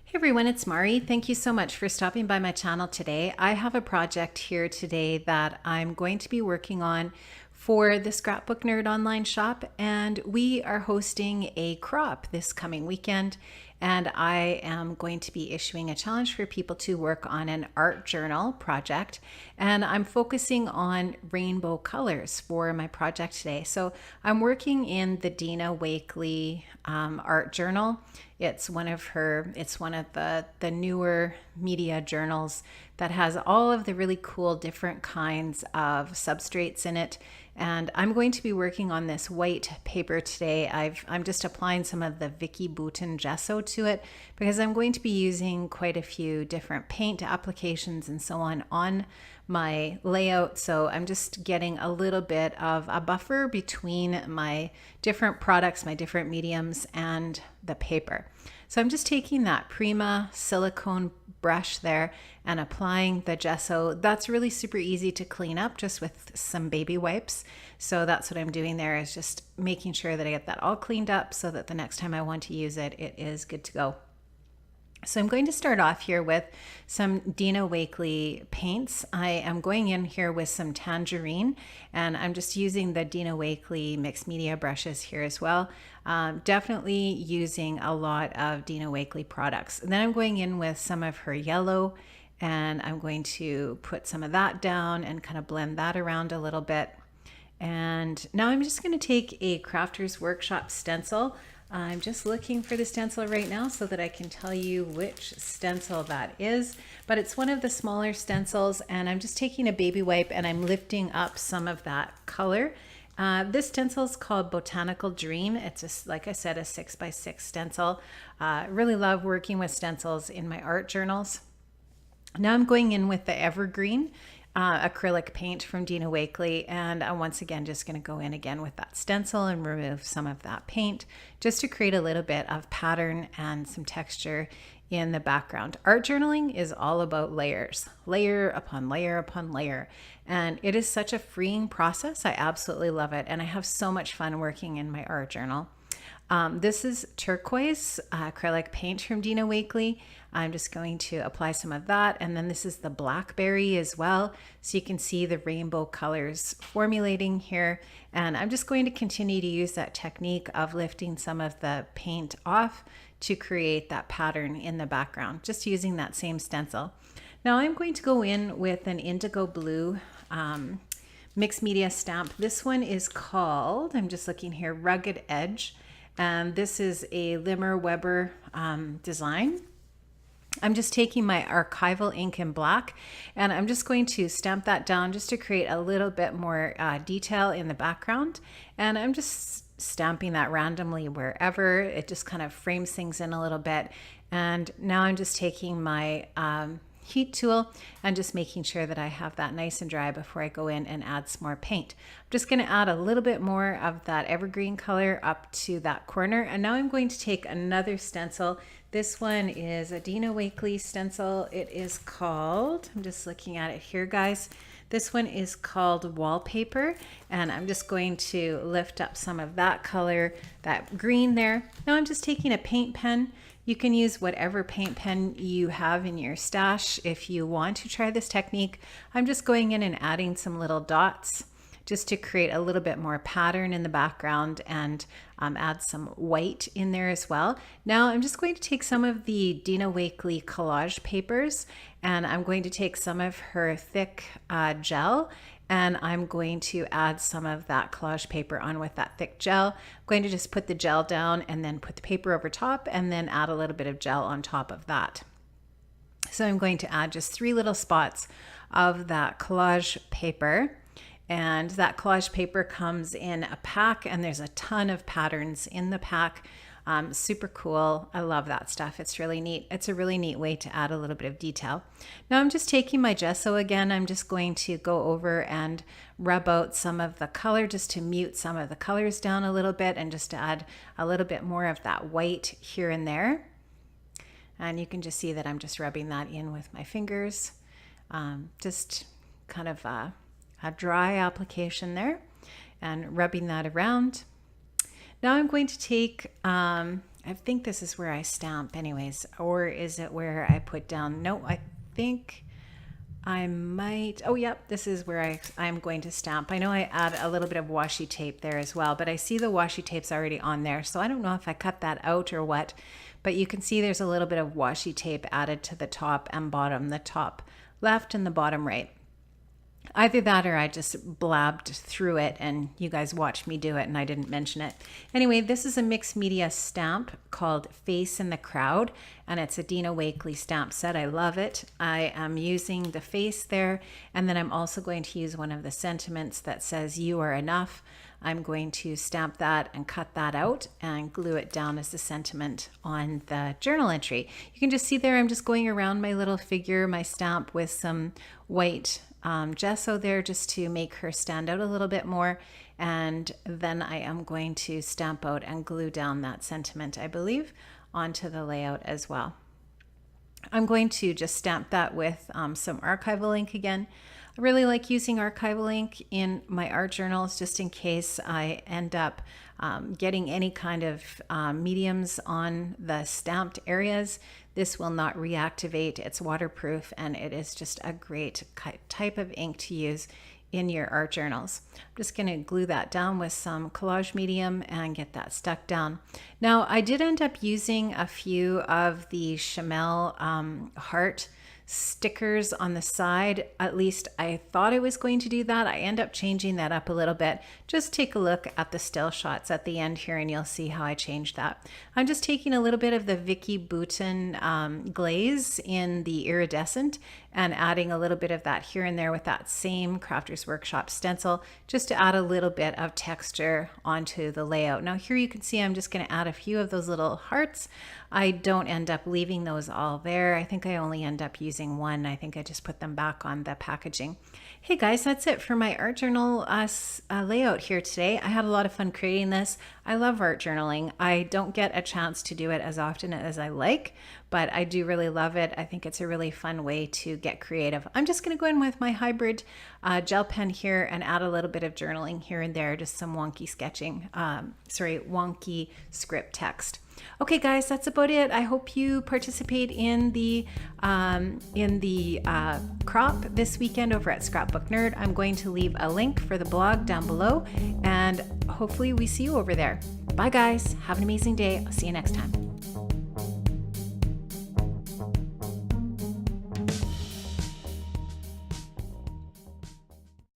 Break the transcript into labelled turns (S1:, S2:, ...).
S1: Hey everyone, it's Mari. Thank you so much for stopping by my channel today. I have a project here today that I'm going to be working on for the Scrapbook Nerd online shop, and we are hosting a crop this coming weekend, and I am going to be issuing a challenge for people to work on an art journal project, and I'm focusing on rainbow colors for my project today. So I'm working in the Dina Wakley art journal. It's one of the newer media journals that has all of the really cool different kinds of substrates in it. And I'm going to be working on this white paper today. I'm just applying some of the Vicky Bouton gesso to it because I'm going to be using quite a few different paint applications and so on my layout. So I'm just getting a little bit of a buffer between my different products, my different mediums, and the paper. So I'm just taking that Prima silicone brush there and applying the gesso. That's really super easy to clean up just with some baby wipes. So that's what I'm doing there, is just making sure that I get that all cleaned up so that the next time I want to use it, it is good to go. So I'm going to start off here with some Dina Wakley paints. I am going in here with some tangerine, and I'm just using the Dina Wakley mixed media brushes here as well. Definitely using a lot of Dina Wakley products. And then I'm going in with some of her yellow, and I'm going to put some of that down and kind of blend that around a little bit. And now I'm just going to take a Crafter's Workshop stencil. I'm just looking for the stencil right now so that I can tell you which stencil that is, but it's one of the smaller stencils, and I'm just taking a baby wipe and I'm lifting up some of that color. This stencil is called Botanical Dream. It's like I said, a 6x6 stencil. Really love working with stencils in my art journals. Now I'm going in with the Evergreen acrylic paint from Dina Wakley, and I'm once again just going to go in again with that stencil and remove some of that paint just to create a little bit of pattern and some texture in the background. Art journaling is all about layers, layer upon layer upon layer, and it is such a freeing process. I absolutely love it, and I have so much fun working in my art journal. This is turquoise acrylic paint from Dina Wakley. I'm just going to apply some of that. And then this is the blackberry as well. So you can see the rainbow colors formulating here. And I'm just going to continue to use that technique of lifting some of the paint off to create that pattern in the background, just using that same stencil. Now I'm going to go in with an indigo blue mixed media stamp. This one is called, I'm just looking here, Rugged Edge. And this is a Limmer Weber design. I'm just taking my archival ink in black, and I'm just going to stamp that down just to create a little bit more detail in the background. And I'm just stamping that randomly wherever. It just kind of frames things in a little bit. And now I'm just taking my heat tool and just making sure that I have that nice and dry before I go in and add some more paint. I'm just going to add a little bit more of that evergreen color up to that corner. And now I'm going to take another stencil. This one is a Dina Wakley stencil. It is called, I'm just looking at it here, guys. This one is called Wallpaper, and I'm just going to lift up some of that color, that green there. Now I'm just taking a paint pen. You can use whatever paint pen you have in your stash if you want to try this technique. I'm just going in and adding some little dots just to create a little bit more pattern in the background and add some white in there as well. Now I'm just going to take some of the Dina Wakley collage papers, and I'm going to take some of her thick gel, and I'm going to add some of that collage paper on with that thick gel. I'm going to just put the gel down and then put the paper over top and then add a little bit of gel on top of that. So I'm going to add just 3 little spots of that collage paper. And that collage paper comes in a pack, and there's a ton of patterns in the pack. Super cool. I love that stuff. It's really neat. It's a really neat way to add a little bit of detail. Now I'm just taking my gesso again. I'm just going to go over and rub out some of the color just to mute some of the colors down a little bit and just to add a little bit more of that white here and there. And you can just see that I'm just rubbing that in with my fingers. Just kind of a dry application there and rubbing that around. Now I'm going to take I think this is where I stamp anyways, or is it where I put down? No, I think I might, oh yep, this is where I'm going to stamp. I know I add a little bit of washi tape there as well, but I see the washi tape's already on there. So I don't know if I cut that out or what, but you can see there's a little bit of washi tape added to the top and bottom, the top left and the bottom right. Either that or I just blabbed through it and you guys watched me do it and I didn't mention it. Anyway, this is a mixed media stamp called Face in the Crowd, and it's a Dina Wakley stamp set. I love it. I am using the face there, and then I'm also going to use one of the sentiments that says "You are enough." I'm going to stamp that and cut that out and glue it down as the sentiment on the journal entry. You can just see there I'm just going around my little figure, my stamp, with some white gesso there just to make her stand out a little bit more. And then I am going to stamp out and glue down that sentiment, I believe, onto the layout as well. I'm going to just stamp that with some archival ink again. I really like using archival ink in my art journals just in case I end up getting any kind of mediums on the stamped areas. This will not reactivate. It's waterproof, and it is just a great type of ink to use in your art journals. I'm just going to glue that down with some collage medium and get that stuck down. Now, I did end up using a few of the Chamel heart stickers on the side. At least I thought I was going to do that. I end up changing that up a little bit. Just take a look at the still shots at the end here and you'll see how I changed that. I'm just taking a little bit of the Vicky Bouton glaze in the iridescent and adding a little bit of that here and there with that same Crafters Workshop stencil, just to add a little bit of texture onto the layout. Now here you can see I'm just going to add a few of those little hearts. I don't end up leaving those all there. I think I only end up using one. I think I just put them back on the packaging. Hey guys, that's it for my art journal layout here today. I had a lot of fun creating this. I love art journaling. I don't get a chance to do it as often as I like, but I do really love it. I think it's a really fun way to get creative. I'm just going to go in with my hybrid gel pen here and add a little bit of journaling here and there, just some wonky sketching, wonky script text. Okay guys, that's about it. I hope you participate in the crop this weekend over at Scrapbook Nerd. I'm going to leave a link for the blog down below, and hopefully we see you over there. Bye guys, have an amazing day. I'll see you next time.